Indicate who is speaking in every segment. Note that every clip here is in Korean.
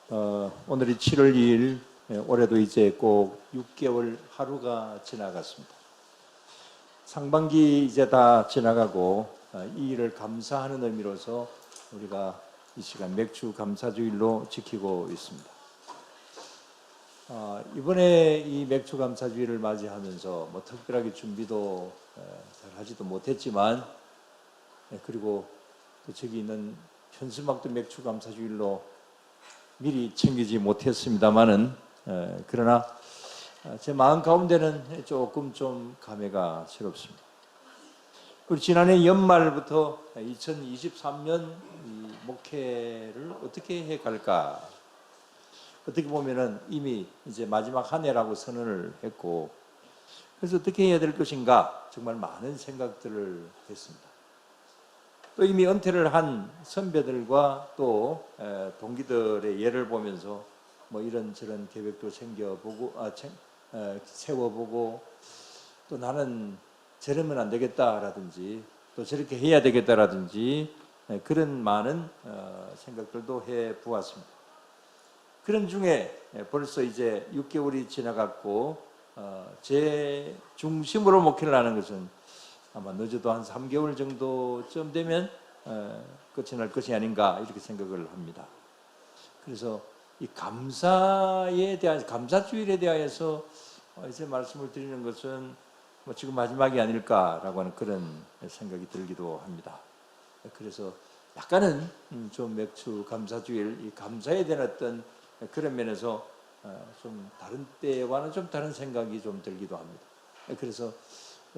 Speaker 1: 오늘이 7월 2일, 올해도 이제 꼭 6개월 하루가 지나갔습니다. 상반기 이제 다 지나가고 이 일을 감사하는 의미로서 우리가 이 시간 맥주 감사주일로 지키고 있습니다. 이번에 이 맥주 감사주일을 맞이하면서 뭐 특별하게 준비도 잘 하지도 못했지만, 그리고 또 저기 있는 현수막도 맥주 감사주일로 미리 챙기지 못했습니다만은, 그러나 제 마음 가운데는 조금 좀 감회가 새롭습니다. 우리 지난해 연말부터 2023년 이 목회를 어떻게 해 갈까? 어떻게 보면은 이미 이제 마지막 한 해라고 선언을 했고, 그래서 어떻게 해야 될 것인가 정말 많은 생각들을 했습니다. 또 이미 은퇴를 한 선배들과 또 동기들의 예를 보면서 뭐 이런저런 계획도 세워보고, 또 나는 저러면 안 되겠다라든지 또 저렇게 해야 되겠다라든지 그런 많은 생각들도 해 보았습니다. 그런 중에 벌써 이제 6개월이 지나갔고, 제 중심으로 목회를 하는 것은 아마 늦어도 한 3개월 정도쯤 되면 끝이 날 것이 아닌가 이렇게 생각을 합니다. 그래서 이 감사에 대한, 감사주일에 대하여서 이제 말씀을 드리는 것은 뭐 지금 마지막이 아닐까라고 하는 그런 생각이 들기도 합니다. 그래서 약간은 좀 맥주 감사주일, 이 감사에 대한 어떤 그런 면에서 좀 다른 때와는 좀 다른 생각이 좀 들기도 합니다. 그래서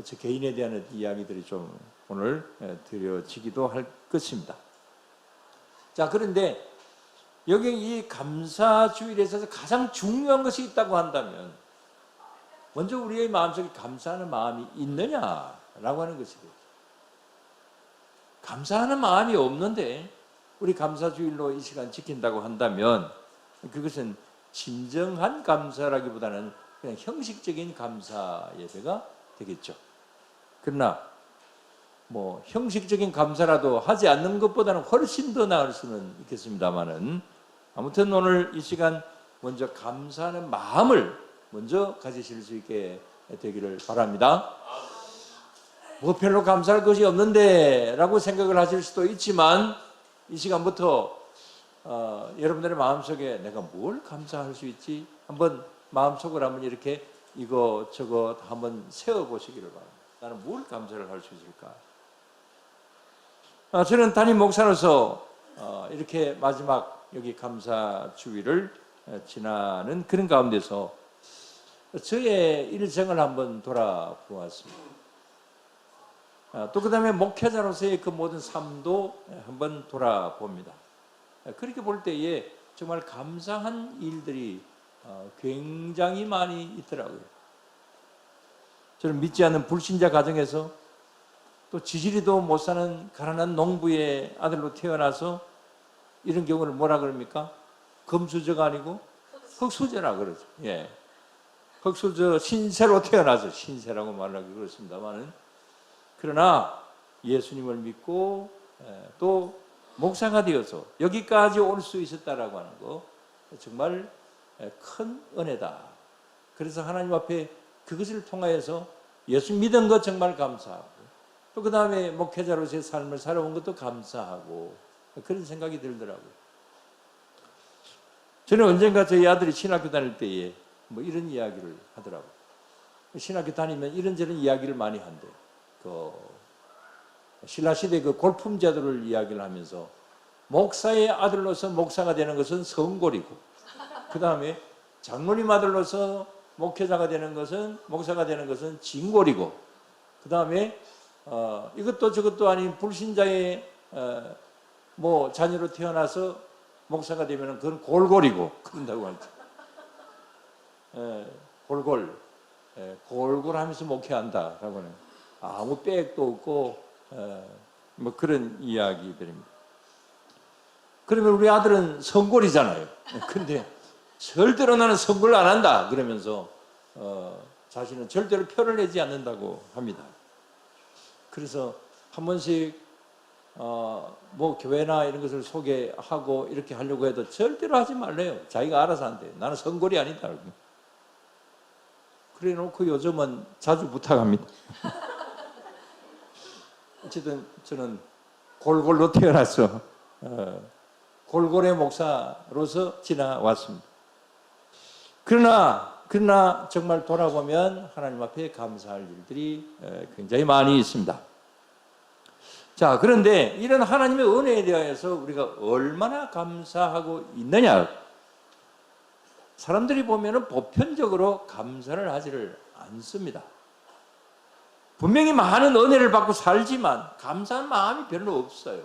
Speaker 1: 제 개인에 대한 이야기들이 좀 오늘 드려지기도 할 것입니다. 자, 그런데 여기 이 감사주일에 있어서 가장 중요한 것이 있다고 한다면 먼저 우리의 마음속에 감사하는 마음이 있느냐라고 하는 것이겠죠. 감사하는 마음이 없는데 우리 감사주일로 이 시간 지킨다고 한다면 그것은 진정한 감사라기보다는 그냥 형식적인 감사 예배가 되겠죠. 그러나 뭐 형식적인 감사라도 하지 않는 것보다는 훨씬 더 나을 수는 있겠습니다만은, 아무튼 오늘 이 시간 먼저 감사하는 마음을 먼저 가지실 수 있게 되기를 바랍니다. 뭐 별로 감사할 것이 없는데 라고 생각을 하실 수도 있지만, 이 시간부터 여러분들의 마음속에 내가 뭘 감사할 수 있지? 한번 마음속으로 한번 이렇게 이거 한번 세워보시기를 바랍니다. 나는 뭘 감사를 할 수 있을까? 저는 담임 목사로서 이렇게 마지막 여기 감사주일을 지나는 그런 가운데서 저의 일생을 한번 돌아보았습니다. 또 그 다음에 목회자로서의 그 모든 삶도 한번 돌아봅니다. 그렇게 볼 때에 정말 감사한 일들이 굉장히 많이 있더라고요. 저는 믿지 않는 불신자 가정에서 또 지지리도 못 사는 가난한 농부의 아들로 태어나서 이런 경우를 뭐라 그럽니까? 금수저가 아니고 흙수저라 그러죠. 예. 흙수저 신세로 태어나서 신세라고 말하기 그렇습니다만은, 그러나 예수님을 믿고 또 목사가 되어서 여기까지 올 수 있었다라고 하는 거 정말 큰 은혜다. 그래서 하나님 앞에 그것을 통하여서 예수 믿은 것 정말 감사하고, 또 그 다음에 목회자로서의 삶을 살아온 것도 감사하고, 그런 생각이 들더라고요. 저는 언젠가 저희 아들이 신학교 다닐 때에 뭐 이런 이야기를 하더라고요. 신학교 다니면 이런저런 이야기를 많이 한대요. 신라시대 그 골품제도를 이야기를 하면서 목사의 아들로서 목사가 되는 것은 성골이고, 그 다음에 장로님 아들로서 목사가 되는 것은 진골이고, 그 다음에 이것도 저것도 아닌 불신자의 뭐 자녀로 태어나서 목사가 되면 그건 골골이고 그런다고 하죠. 골골하면서 목회한다라고 하는, 아무 백도 없고 뭐 그런 이야기들입니다. 그러면 우리 아들은 성골이잖아요. 근데 절대로 나는 성골 안 한다 그러면서 자신은 절대로 표를 내지 않는다고 합니다. 그래서 한 번씩 뭐 교회나 이런 것을 소개하고 이렇게 하려고 해도 절대로 하지 말래요. 자기가 알아서 한대. 나는 선골이 아니다. 그래 놓고 요즘은 자주 부탁합니다. 어쨌든 저는 골골로 태어나서 골골의 목사로서 지나왔습니다. 그러나 정말 돌아보면 하나님 앞에 감사할 일들이 굉장히 많이 있습니다. 자, 그런데 이런 하나님의 은혜에 대해서 우리가 얼마나 감사하고 있느냐? 사람들이 보면은 보편적으로 감사를 하지를 않습니다. 분명히 많은 은혜를 받고 살지만 감사한 마음이 별로 없어요.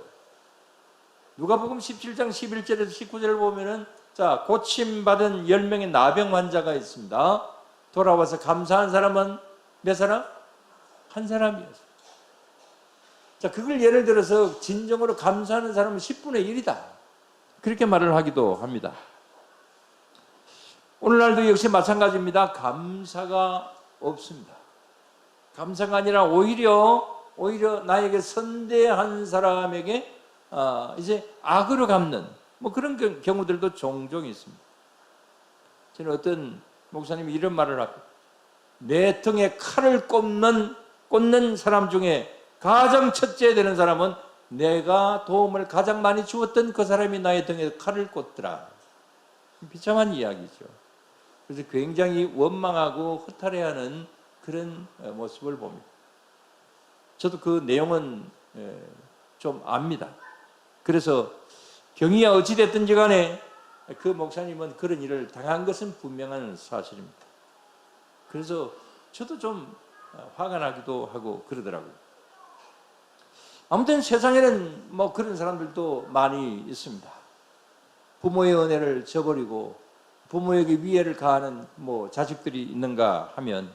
Speaker 1: 누가복음 17장 11절에서 19절을 보면은 자, 고침받은 10명의 나병 환자가 있습니다. 돌아와서 감사한 사람은 몇 사람? 한 사람이었어요. 자, 그걸 예를 들어서 진정으로 감사하는 사람은 10분의 1이다. 그렇게 말을 하기도 합니다. 오늘날도 역시 마찬가지입니다. 감사가 없습니다. 감사가 아니라 오히려 나에게 선대한 사람에게 이제 악으로 갚는 뭐 그런 경우들도 종종 있습니다. 저는 어떤 목사님이 이런 말을 합니다. 내 등에 칼을 꽂는 사람 중에 가장 첫째 되는 사람은 내가 도움을 가장 많이 주었던 그 사람이 나의 등에 칼을 꽂더라. 비참한 이야기죠. 그래서 굉장히 원망하고 허탈해하는 그런 모습을 봅니다. 저도 그 내용은 좀 압니다. 그래서 경위야 어찌됐든지 간에 그 목사님은 그런 일을 당한 것은 분명한 사실입니다. 그래서 저도 좀 화가 나기도 하고 그러더라고요. 아무튼 세상에는 뭐 그런 사람들도 많이 있습니다. 부모의 은혜를 저버리고 부모에게 위해를 가하는 뭐 자식들이 있는가 하면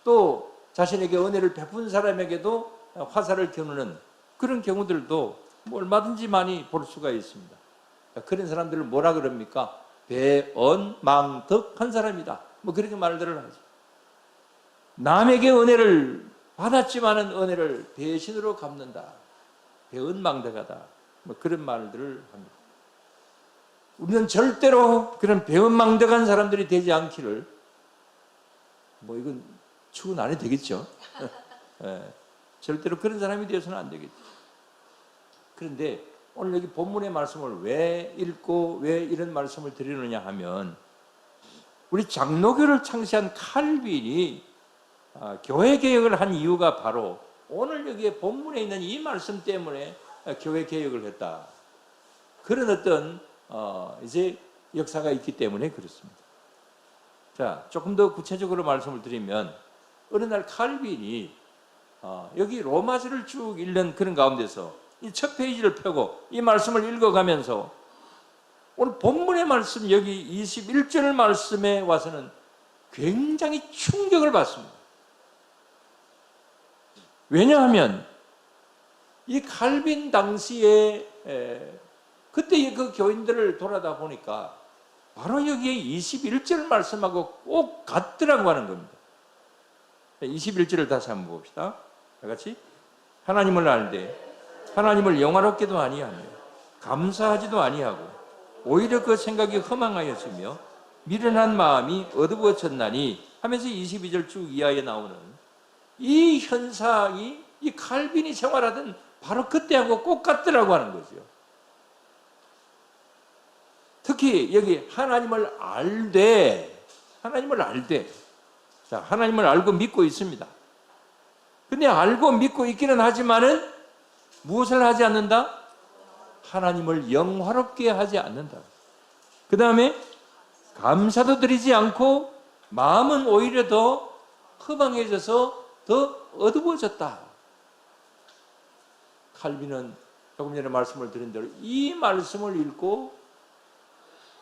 Speaker 1: 또 자신에게 은혜를 베푼 사람에게도 화살을 겨누는 그런 경우들도 뭐 얼마든지 많이 볼 수가 있습니다. 그런 사람들을 뭐라 그럽니까? 배언망덕한 사람이다. 뭐 그렇게 말들을 하죠. 남에게 은혜를 받았지만은 은혜를 배신으로 갚는다. 배은망덕하다. 뭐 그런 말들을 합니다. 우리는 절대로 그런 배은망덕한 사람들이 되지 않기를 뭐 이건 축은 안 해도 되겠죠. 절대로 그런 사람이 되어서는 안 되겠죠. 그런데 오늘 여기 본문의 말씀을 왜 읽고 왜 이런 말씀을 드리느냐 하면 우리 장로교를 창시한 칼빈이 교회 개혁을 한 이유가 바로 오늘 여기에 본문에 있는 이 말씀 때문에 교회 개혁을 했다. 그런 어떤 이제 역사가 있기 때문에 그렇습니다. 자, 조금 더 구체적으로 말씀을 드리면 어느 날 칼빈이 여기 로마서를 쭉 읽는 그런 가운데서 이 첫 페이지를 펴고 이 말씀을 읽어가면서 오늘 본문의 말씀 여기 21절 말씀에 와서는 굉장히 충격을 받습니다. 왜냐하면 이 칼빈 당시에 그때 그 교인들을 돌아다 보니까 바로 여기에 21절 말씀하고 꼭 같더라고 하는 겁니다. 21절을 다시 한번 봅시다. 다 같이. 하나님을 알되 하나님을 영화롭게도 아니하며 감사하지도 아니하고 오히려 그 생각이 허망하였으며 미련한 마음이 어두워졌나니 하면서 22절 쭉 이하에 나오는 이 현상이 이 칼빈이 생활하던 바로 그때하고 꼭 같더라고 하는 거죠. 특히 여기 하나님을 알되 자, 하나님을 알고 믿고 있습니다. 근데 알고 믿고 있기는 하지만은 무엇을 하지 않는다? 하나님을 영화롭게 하지 않는다. 그 다음에 감사도 드리지 않고 마음은 오히려 더 허망해져서 더 어두워졌다. 칼빈은 조금 전에 말씀을 드린 대로 이 말씀을 읽고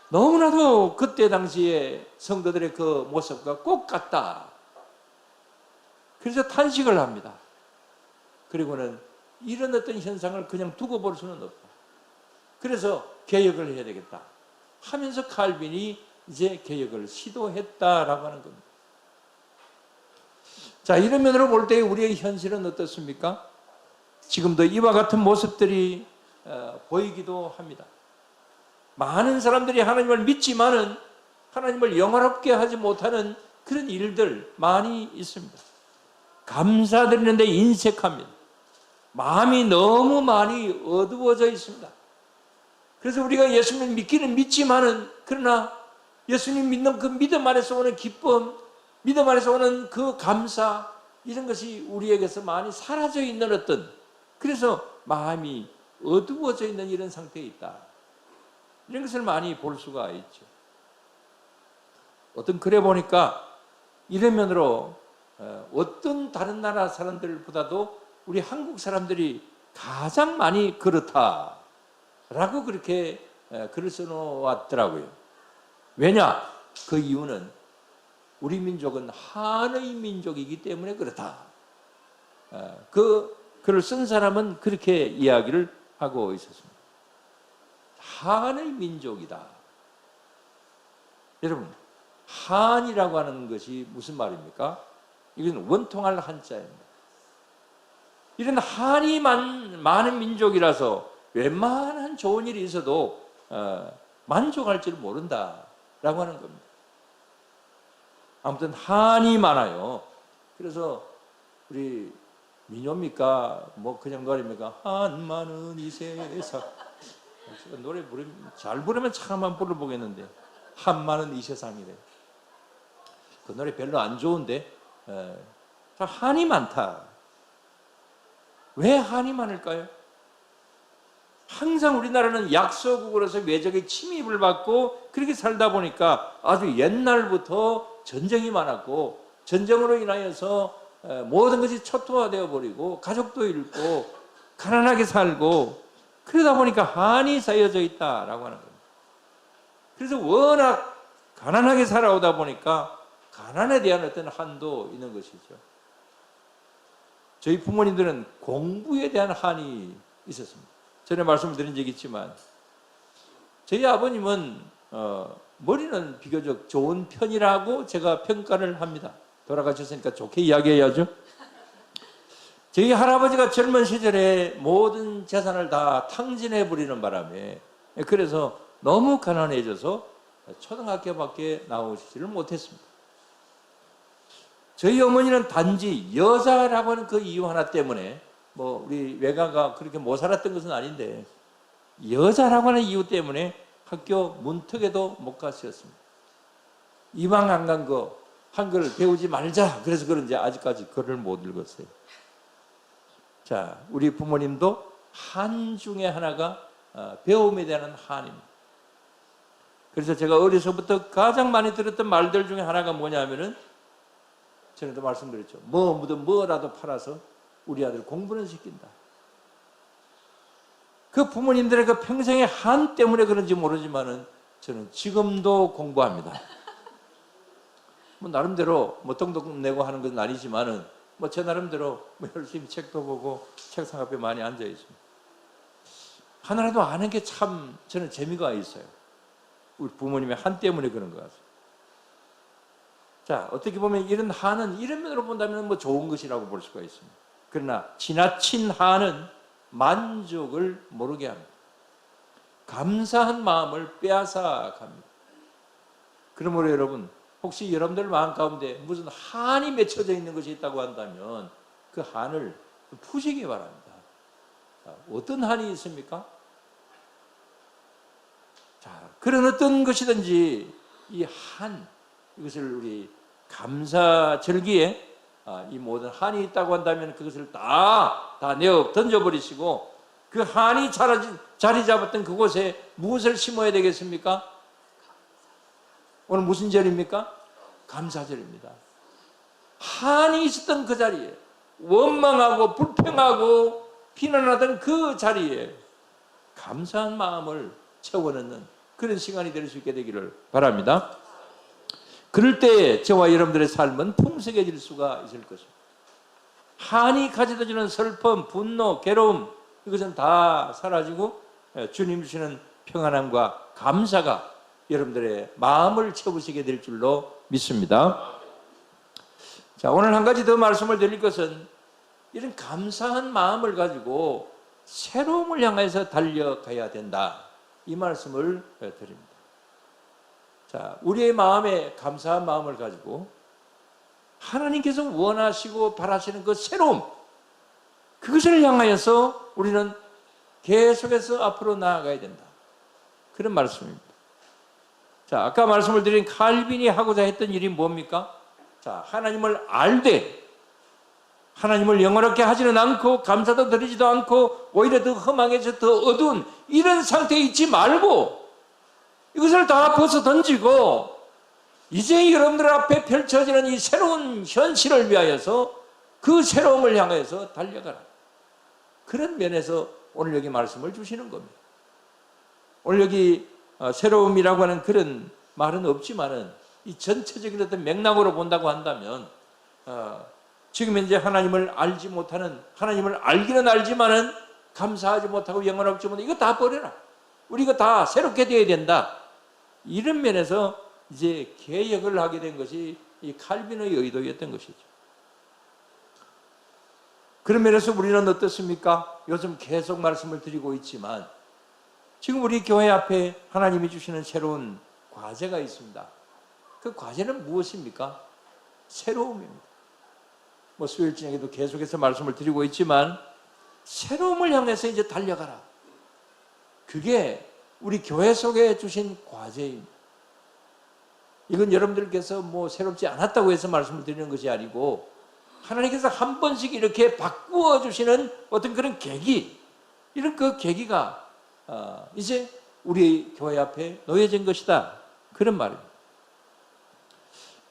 Speaker 1: 너무나도 그때 당시에 성도들의 그 모습과 꼭 같다. 그래서 탄식을 합니다. 그리고는 이런 어떤 현상을 그냥 두고 볼 수는 없다. 그래서 개혁을 해야 되겠다 하면서 칼빈이 이제 개혁을 시도했다라고 하는 겁니다. 자, 이런 면으로 볼 때 우리의 현실은 어떻습니까? 지금도 이와 같은 모습들이 보이기도 합니다. 많은 사람들이 하나님을 믿지만은 하나님을 영화롭게 하지 못하는 그런 일들 많이 있습니다. 감사드리는데 인색합니다. 마음이 너무 많이 어두워져 있습니다. 그래서 우리가 예수님을 믿기는 믿지만은 그러나 예수님 믿는 그 믿음 안에서 오는 기쁨, 믿음 안에서 오는 그 감사, 이런 것이 우리에게서 많이 사라져 있는 그래서 마음이 어두워져 있는 이런 상태에 있다. 이런 것을 많이 볼 수가 있죠. 어떤 글에 보니까 이런 면으로 어떤 다른 나라 사람들보다도 우리 한국 사람들이 가장 많이 그렇다라고 그렇게 글을 써놓았더라고요. 왜냐? 그 이유는 우리 민족은 한의 민족이기 때문에 그렇다. 그 글을 쓴 사람은 그렇게 이야기를 하고 있었습니다. 한의 민족이다. 여러분, 한이라고 하는 것이 무슨 말입니까? 이건 원통할 한자입니다. 이런 한이 많은 민족이라서 웬만한 좋은 일이 있어도 만족할 줄 모른다라고 하는 겁니다. 아무튼 한이 많아요. 그래서 우리 민요입니까? 뭐 그냥 노래입니까? 한 많은 이 세상. 노래 잘 부르면 참 한번 불러보겠는데 한 많은 이 세상이래. 그 노래 별로 안 좋은데 한이 많다. 왜 한이 많을까요? 항상 우리나라는 약소국으로서 외적의 침입을 받고 그렇게 살다 보니까 아주 옛날부터 전쟁이 많았고 전쟁으로 인하여서 모든 것이 초토화되어 버리고 가족도 잃고 가난하게 살고 그러다 보니까 한이 쌓여져 있다라고 하는 겁니다. 그래서 워낙 가난하게 살아오다 보니까 가난에 대한 어떤 한도 있는 것이죠. 저희 부모님들은 공부에 대한 한이 있었습니다. 전에 말씀을 드린 적이 있지만 저희 아버님은 머리는 비교적 좋은 편이라고 제가 평가를 합니다. 돌아가셨으니까 좋게 이야기해야죠. 저희 할아버지가 젊은 시절에 모든 재산을 다 탕진해 버리는 바람에 그래서 너무 가난해져서 초등학교밖에 나오시지를 못했습니다. 저희 어머니는 단지 여자라고 하는 그 이유 하나 때문에 뭐 우리 외가가 그렇게 못 살았던 것은 아닌데 여자라고 하는 이유 때문에 학교 문턱에도 못 갔었습니다. 이왕 안 간 거 한글을 배우지 말자. 그래서 그런지 아직까지 글을 못 읽었어요. 자, 우리 부모님도 한 중에 하나가 배움에 대한 한입니다. 그래서 제가 어려서부터 가장 많이 들었던 말들 중에 하나가 뭐냐면은 전에도 말씀드렸죠. 뭐든 뭐라도 팔아서 우리 아들 공부는 시킨다. 그 부모님들의 그 평생의 한 때문에 그런지 모르지만은 저는 지금도 공부합니다. 뭐 나름대로 뭐 돈도 내고 하는 건 아니지만은 뭐 제 나름대로 뭐 열심히 책도 보고 책상 앞에 많이 앉아 있습니다. 하나라도 아는 게 참 저는 재미가 있어요. 우리 부모님의 한 때문에 그런 것 같습니다. 자, 어떻게 보면 이런 한은 이런 면으로 본다면 뭐 좋은 것이라고 볼 수가 있습니다. 그러나 지나친 한은 만족을 모르게 합니다. 감사한 마음을 빼앗아 갑니다. 그러므로 여러분, 혹시 여러분들 마음 가운데 무슨 한이 맺혀져 있는 것이 있다고 한다면 그 한을 푸시기 바랍니다. 자, 어떤 한이 있습니까? 자, 그런 어떤 것이든지 이 한, 이것을 우리 감사절기에 이 모든 한이 있다고 한다면 그것을 다 내어 던져버리시고 그 한이 자리 잡았던 그곳에 무엇을 심어야 되겠습니까? 오늘 무슨 절입니까? 감사절입니다. 한이 있었던 그 자리에 원망하고 불평하고 비난하던 그 자리에 감사한 마음을 채워넣는 그런 시간이 될 수 있게 되기를 바랍니다. 그럴 때 저와 여러분들의 삶은 풍성해질 수가 있을 것입니다. 한이 가져다 주는 슬픔, 분노, 괴로움 이것은 다 사라지고 주님 주시는 평안함과 감사가 여러분들의 마음을 채우시게 될 줄로 믿습니다. 자, 오늘 한 가지 더 말씀을 드릴 것은 이런 감사한 마음을 가지고 새로움을 향해서 달려가야 된다. 이 말씀을 드립니다. 자, 우리의 마음에 감사한 마음을 가지고 하나님께서 원하시고 바라시는 그 새로움, 그것을 향하여서 우리는 계속해서 앞으로 나아가야 된다. 그런 말씀입니다. 자, 아까 말씀을 드린 칼빈이 하고자 했던 일이 뭡니까? 자, 하나님을 알되 하나님을 영원하게 하지는 않고 감사도 드리지도 않고 오히려 더 허망해져 더 어두운 이런 상태에 있지 말고 이것을 다 벗어 던지고 이제 여러분들 앞에 펼쳐지는 이 새로운 현실을 위하여서 그 새로움을 향해서 달려가라. 그런 면에서 오늘 여기 말씀을 주시는 겁니다. 오늘 여기 새로움이라고 하는 그런 말은 없지만은 이 전체적인 어떤 맥락으로 본다고 한다면 지금 현재 하나님을 알지 못하는, 하나님을 알기는 알지만은 감사하지 못하고 영원하지 못하고 이거 다 버려라. 우리 이거 다 새롭게 되어야 된다. 이런 면에서 이제 개혁을 하게 된 것이 이 칼빈의 의도였던 것이죠. 그런 면에서 우리는 어떻습니까? 요즘 계속 말씀을 드리고 있지만 지금 우리 교회 앞에 하나님이 주시는 새로운 과제가 있습니다. 그 과제는 무엇입니까? 새로움입니다. 뭐 수요일 저녁에도 계속해서 말씀을 드리고 있지만 새로움을 향해서 이제 달려가라. 그게 우리 교회 속에 주신 과제입니다. 이건 여러분들께서 뭐 새롭지 않았다고 해서 말씀을 드리는 것이 아니고 하나님께서 한 번씩 이렇게 바꾸어 주시는 어떤 그런 계기, 이런 그 계기가 이제 우리 교회 앞에 놓여진 것이다. 그런 말입니다.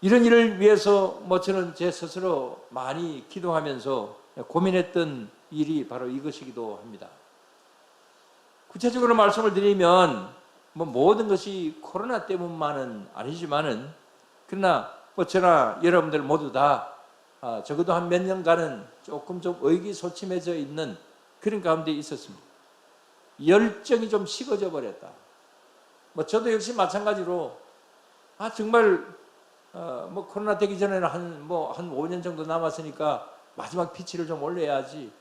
Speaker 1: 이런 일을 위해서 뭐 저는 제 스스로 많이 기도하면서 고민했던 일이 바로 이것이기도 합니다. 구체적으로 말씀을 드리면 뭐 모든 것이 코로나 때문만은 아니지만은 그러나 뭐 저나 여러분들 모두 다 적어도 한 몇 년간은 조금 좀 의기소침해져 있는 그런 가운데 있었습니다. 열정이 좀 식어져 버렸다. 뭐 저도 역시 마찬가지로 정말 뭐 코로나 되기 전에는 한 5년 정도 남았으니까 마지막 피치를 좀 올려야지.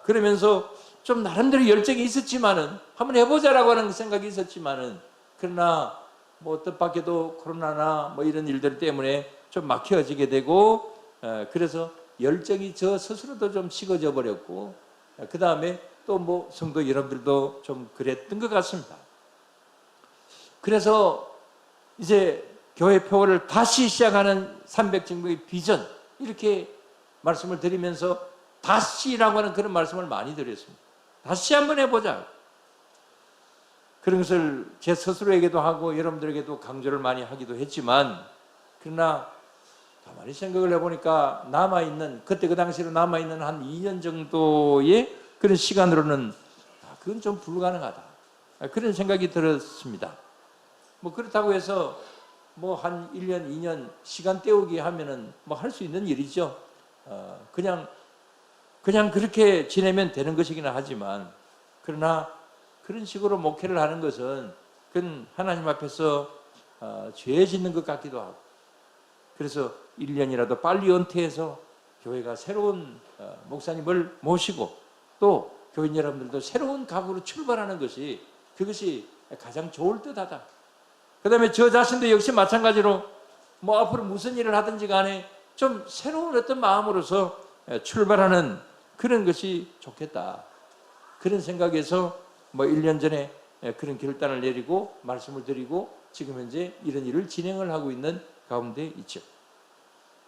Speaker 1: 그러면서 좀 나름대로 열정이 있었지만은 한번 해보자라고 하는 생각이 있었지만은 그러나 뭐 뜻밖에도 코로나나 뭐 이런 일들 때문에 좀 막혀지게 되고 그래서 열정이 저 스스로도 좀 식어져 버렸고 그 다음에 또 뭐 성도 여러분들도 좀 그랬던 것 같습니다. 그래서 이제 교회 표어를 다시 시작하는 300증거의 비전 이렇게 말씀을 드리면서 다시라고 하는 그런 말씀을 많이 드렸습니다. 다시 한번 해보자. 그런 것을 제 스스로에게도 하고 여러분들에게도 강조를 많이 하기도 했지만 그러나 가만히 생각을 해보니까 남아있는 그때 그 당시로 남아있는 한 2년 정도의 그런 시간으로는 그건 좀 불가능하다. 그런 생각이 들었습니다. 뭐 그렇다고 해서 뭐 한 1년, 2년 시간 때우기 하면은 뭐 할 수 있는 일이죠. 그냥 그렇게 지내면 되는 것이긴 하지만 그러나 그런 식으로 목회를 하는 것은 그건 하나님 앞에서 죄 짓는 것 같기도 하고 그래서 1년이라도 빨리 은퇴해서 교회가 새로운 목사님을 모시고 또 교인 여러분들도 새로운 각오로 출발하는 것이 그것이 가장 좋을 듯하다. 그 다음에 저 자신도 역시 마찬가지로 뭐 앞으로 무슨 일을 하든지 간에 좀 새로운 어떤 마음으로서 출발하는 그런 것이 좋겠다. 그런 생각에서 뭐 1년 전에 그런 결단을 내리고 말씀을 드리고 지금 현재 이런 일을 진행을 하고 있는 가운데 있죠.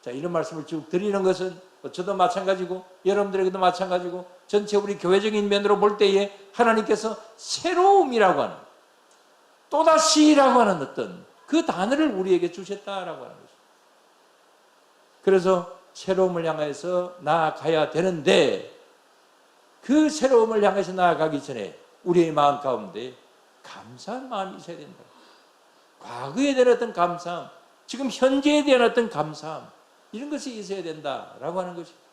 Speaker 1: 자, 이런 말씀을 쭉 드리는 것은 저도 마찬가지고 여러분들에게도 마찬가지고 전체 우리 교회적인 면으로 볼 때에 하나님께서 새로움이라고 하는 또다시라고 하는 어떤 그 단어를 우리에게 주셨다라고 하는 것입니다. 그래서 새로움을 향해서 나아가야 되는데 그 새로움을 향해서 나아가기 전에 우리의 마음 가운데 감사한 마음이 있어야 된다. 과거에 대한 어떤 감사함, 지금 현재에 대한 어떤 감사함 이런 것이 있어야 된다라고 하는 것입니다.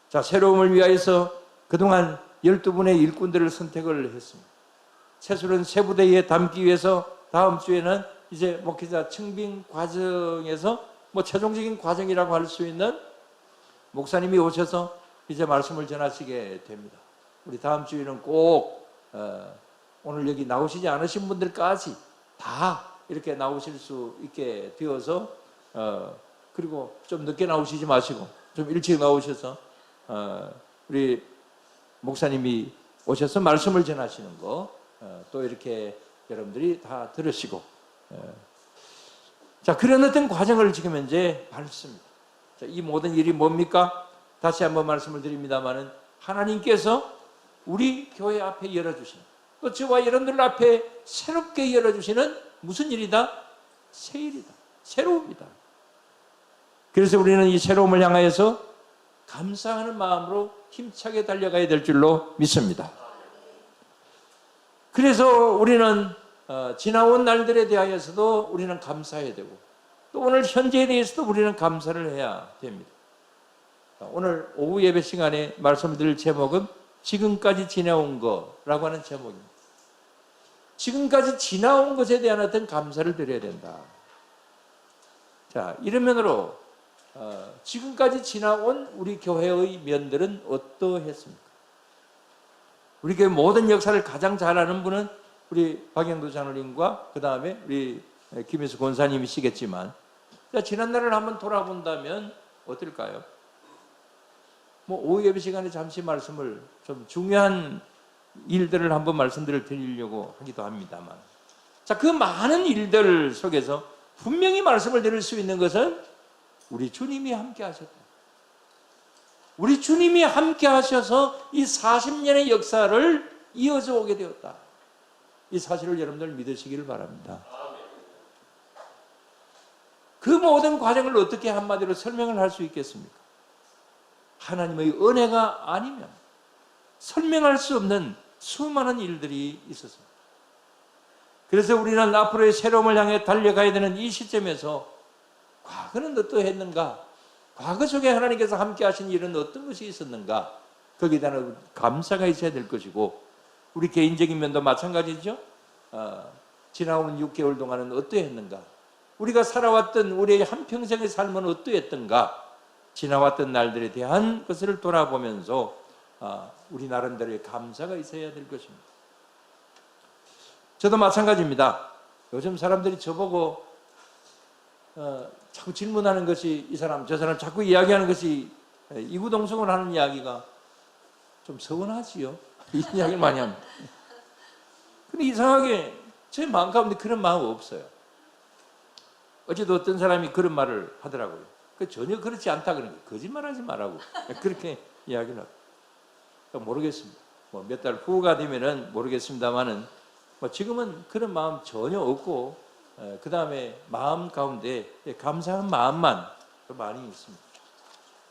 Speaker 1: 자, 새로움을 위하여서 그동안 12분의 일꾼들을 선택을 했습니다. 세술은 세 부대에 담기 위해서 다음 주에는 이제 목회자 청빙 과정에서 뭐 최종적인 과정이라고 할 수 있는 목사님이 오셔서 이제 말씀을 전하시게 됩니다. 우리 다음 주에는 꼭 오늘 여기 나오시지 않으신 분들까지 다 이렇게 나오실 수 있게 되어서 그리고 좀 늦게 나오시지 마시고 좀 일찍 나오셔서 우리 목사님이 오셔서 말씀을 전하시는 거 또 이렇게 여러분들이 다 들으시고 자, 그런 어떤 과정을 지금 현재 밟습니다. 자, 이 모든 일이 뭡니까? 다시 한번 말씀을 드립니다마는 하나님께서 우리 교회 앞에 열어주시는 또 저와 여러분들 앞에 새롭게 열어주시는 무슨 일이다? 새 일이다. 새로움이다. 그래서 우리는 이 새로움을 향하여서 감사하는 마음으로 힘차게 달려가야 될 줄로 믿습니다. 그래서 우리는 지나온 날들에 대하여서도 우리는 감사해야 되고 또 오늘 현재에 대해서도 우리는 감사를 해야 됩니다. 오늘 오후 예배 시간에 말씀을 드릴 제목은 지금까지 지나온 거라고 하는 제목입니다. 지금까지 지나온 것에 대한 어떤 감사를 드려야 된다. 자, 이런 면으로 지금까지 지나온 우리 교회의 면들은 어떠했습니까? 우리 교회 모든 역사를 가장 잘 아는 분은 우리 박영도 장로님과 그 다음에 우리 김혜수 권사님이시겠지만 지난날을 한번 돌아본다면 어떨까요? 오후 예배 시간에 잠시 말씀을 좀 중요한 일들을 한번 말씀드릴 드리려고 하기도 합니다만 자, 그 많은 일들 속에서 분명히 말씀을 드릴 수 있는 것은 우리 주님이 함께 하셨다. 우리 주님이 함께 하셔서 이 40년의 역사를 이어져 오게 되었다. 이 사실을 여러분들 믿으시기를 바랍니다. 그 모든 과정을 어떻게 한마디로 설명을 할 수 있겠습니까? 하나님의 은혜가 아니면 설명할 수 없는 수많은 일들이 있었습니다. 그래서 우리는 앞으로의 새로움을 향해 달려가야 되는 이 시점에서 과거는 어떠했는가? 과거 속에 하나님께서 함께 하신 일은 어떤 것이 있었는가? 거기에 대한 감사가 있어야 될 것이고 우리 개인적인 면도 마찬가지죠. 지나온 6개월 동안은 어떠했는가? 우리가 살아왔던 우리의 한평생의 삶은 어떠했던가? 지나왔던 날들에 대한 것을 돌아보면서 우리 나름대로의 감사가 있어야 될 것입니다. 저도 마찬가지입니다. 요즘 사람들이 저보고 자꾸 질문하는 것이 이 사람 저 사람 자꾸 이야기하는 것이 이구동성을 하는 이야기가 좀 서운하지요. 이 이야기를 많이 합니다. 근데 이상하게 제 마음 가운데 그런 마음 없어요. 어제도 어떤 사람이 그런 말을 하더라고요. 전혀 그렇지 않다 그러는 거예요. 거짓말하지 말라고 그렇게 이야기를 하고 모르겠습니다. 몇 달 후가 되면은 모르겠습니다만은 지금은 그런 마음 전혀 없고 그 다음에 마음 가운데 감사한 마음만 많이 있습니다.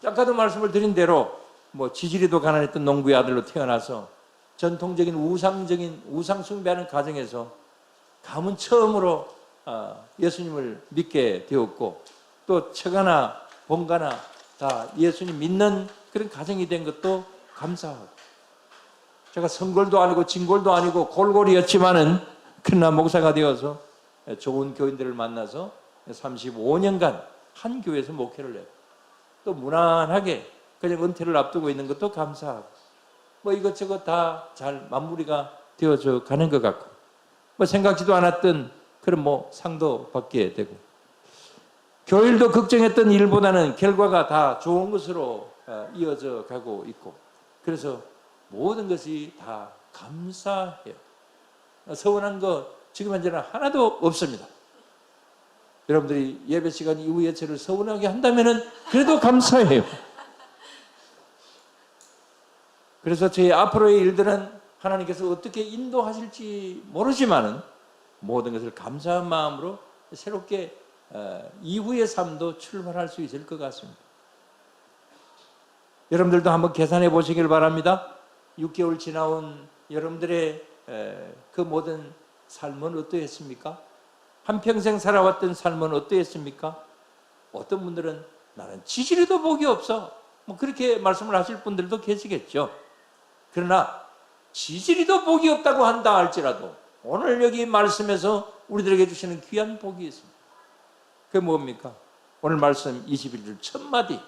Speaker 1: 아까도 말씀을 드린 대로 지지리도 가난했던 농부의 아들로 태어나서 전통적인 우상 숭배하는 가정에서 가문 처음으로 예수님을 믿게 되었고 또 처가나 본가나 다 예수님 믿는 그런 가정이 된 것도 감사하고 제가 성골도 아니고 진골도 아니고 골골이었지만은 그러나 목사가 되어서 좋은 교인들을 만나서 35년간 한 교회에서 목회를 해요. 또 무난하게 그냥 은퇴를 앞두고 있는 것도 감사하고 이것저것 다 잘 마무리가 되어져 가는 것 같고 생각지도 않았던 그런 상도 받게 되고 교일도 걱정했던 일보다는 결과가 다 좋은 것으로 이어져 가고 있고 그래서 모든 것이 다 감사해요. 서운한 거 지금 현재는 하나도 없습니다. 여러분들이 예배 시간 이후에 저를 서운하게 한다면은 그래도 감사해요. 그래서 저희 앞으로의 일들은 하나님께서 어떻게 인도하실지 모르지만은 모든 것을 감사한 마음으로 새롭게 이후의 삶도 출발할 수 있을 것 같습니다. 여러분들도 한번 계산해 보시길 바랍니다. 6개월 지나온 여러분들의 그 모든 삶은 어떠했습니까? 한평생 살아왔던 삶은 어떠했습니까? 어떤 분들은 나는 지지리도 복이 없어 그렇게 말씀을 하실 분들도 계시겠죠. 그러나 지지리도 복이 없다고 한다 할지라도 오늘 여기 말씀에서 우리들에게 주시는 귀한 복이 있습니다. 그게 뭡니까? 오늘 말씀 21절 첫 마디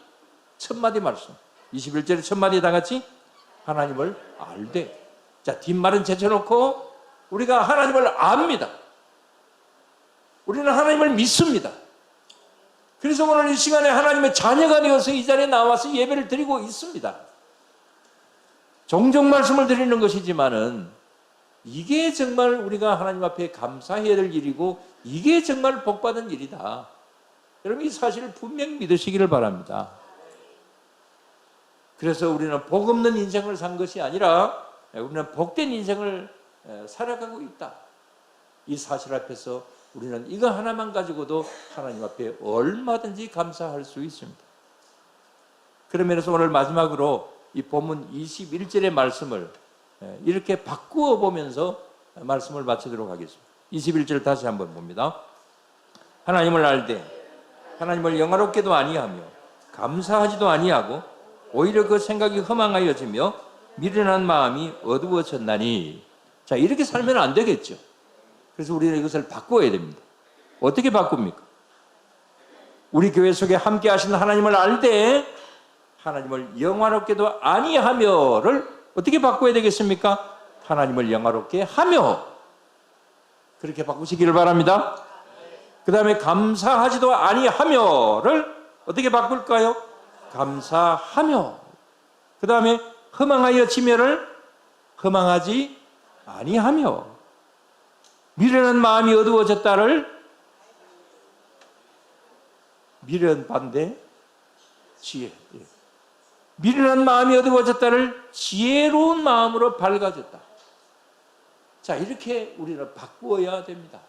Speaker 1: 첫 마디 말씀. 21절에 첫 마디 다 같이 하나님을 알되. 자, 뒷말은 제쳐놓고 우리가 하나님을 압니다. 우리는 하나님을 믿습니다. 그래서 오늘 이 시간에 하나님의 자녀가 되어서 이 자리에 나와서 예배를 드리고 있습니다. 종종 말씀을 드리는 것이지만은 이게 정말 우리가 하나님 앞에 감사해야 될 일이고 이게 정말 복받은 일이다. 여러분 이 사실을 분명히 믿으시기를 바랍니다. 그래서 우리는 복 없는 인생을 산 것이 아니라 우리는 복된 인생을 살아가고 있다. 이 사실 앞에서 우리는 이거 하나만 가지고도 하나님 앞에 얼마든지 감사할 수 있습니다. 그런 면에서 오늘 마지막으로 이 본문 21절의 말씀을 이렇게 바꾸어 보면서 말씀을 마치도록 하겠습니다. 21절 다시 한번 봅니다. 하나님을 알되 하나님을 영화롭게도 아니하며 감사하지도 아니하고 오히려 그 생각이 허망하여지며 미련한 마음이 어두워졌나니. 자, 이렇게 살면 안 되겠죠. 그래서 우리는 이것을 바꿔야 됩니다. 어떻게 바꿉니까? 우리 교회 속에 함께 하시는 하나님을 알되 하나님을 영화롭게도 아니하며를 어떻게 바꿔야 되겠습니까? 하나님을 영화롭게 하며. 그렇게 바꾸시기를 바랍니다. 그 다음에 감사하지도 아니하며를 어떻게 바꿀까요? 감사하며. 그 다음에 허망하여지며를 허망하지 아니하며. 미련한 마음이 어두워졌다를 미련 반대 지혜. 미련한 마음이 어두워졌다를 지혜로운 마음으로 밝아졌다. 자, 이렇게 우리는 바꾸어야 됩니다.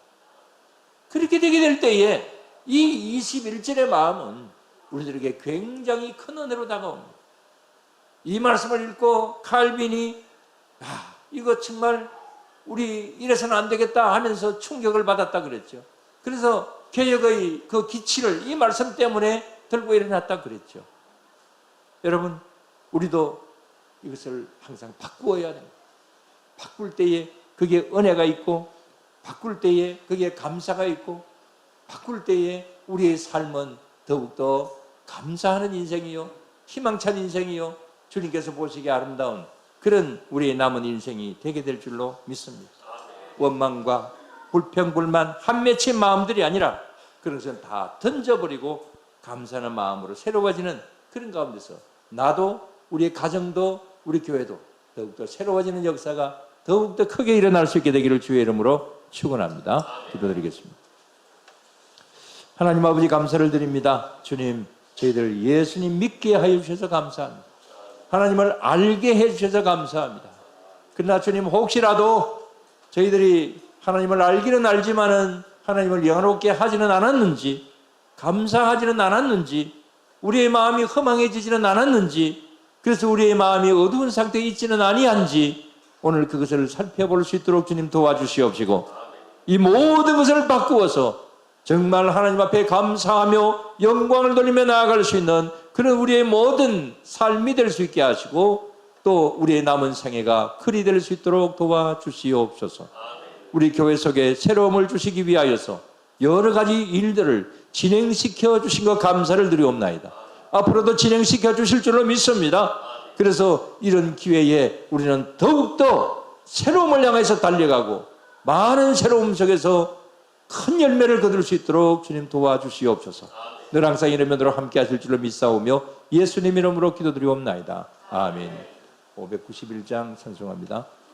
Speaker 1: 그렇게 되게 될 때에 이 21절의 마음은 우리들에게 굉장히 큰 은혜로 다가옵니다. 이 말씀을 읽고 칼빈이 이거 정말 우리 이래서는 안 되겠다 하면서 충격을 받았다 그랬죠. 그래서 개혁의 그 기치를 이 말씀 때문에 들고 일어났다 그랬죠. 여러분, 우리도 이것을 항상 바꾸어야 됩니다. 바꿀 때에 그게 은혜가 있고, 바꿀 때에 그게 감사가 있고, 바꿀 때에 우리의 삶은 더욱더 감사하는 인생이요, 희망찬 인생이요, 주님께서 보시기에 아름다운 그런 우리의 남은 인생이 되게 될 줄로 믿습니다. 원망과 불평, 불만, 한 맺힌 마음들이 아니라 그런 것은 다 던져버리고 감사하는 마음으로 새로워지는 그런 가운데서 나도, 우리의 가정도, 우리 교회도 더욱더 새로워지는 역사가 더욱더 크게 일어날 수 있게 되기를 주의 이름으로 축원합니다. 기도드리겠습니다. 하나님 아버지 감사를 드립니다. 주님, 저희들 예수님 믿게 하여 주셔서 감사합니다. 하나님을 알게 해 주셔서 감사합니다. 그러나 주님, 혹시라도 저희들이 하나님을 알기는 알지만은 하나님을 영화롭게 하지는 않았는지, 감사하지는 않았는지, 우리의 마음이 허망해지지는 않았는지, 그래서 우리의 마음이 어두운 상태에 있지는 아니한지 오늘 그것을 살펴볼 수 있도록 주님 도와주시옵시고, 이 모든 것을 바꾸어서 정말 하나님 앞에 감사하며 영광을 돌리며 나아갈 수 있는 그런 우리의 모든 삶이 될 수 있게 하시고, 또 우리의 남은 생애가 그리 될 수 있도록 도와주시옵소서. 우리 교회 속에 새로움을 주시기 위하여서 여러 가지 일들을 진행시켜 주신 것 감사를 드리옵나이다. 앞으로도 진행시켜 주실 줄로 믿습니다. 그래서 이런 기회에 우리는 더욱더 새로움을 향해서 달려가고 많은 새로움 속에서 큰 열매를 거둘 수 있도록 주님 도와주시옵소서. 늘 항상 이런 면으로 함께 하실 줄로 믿사오며 예수님 이름으로 기도드리옵나이다. 아멘. 591장 찬송합니다.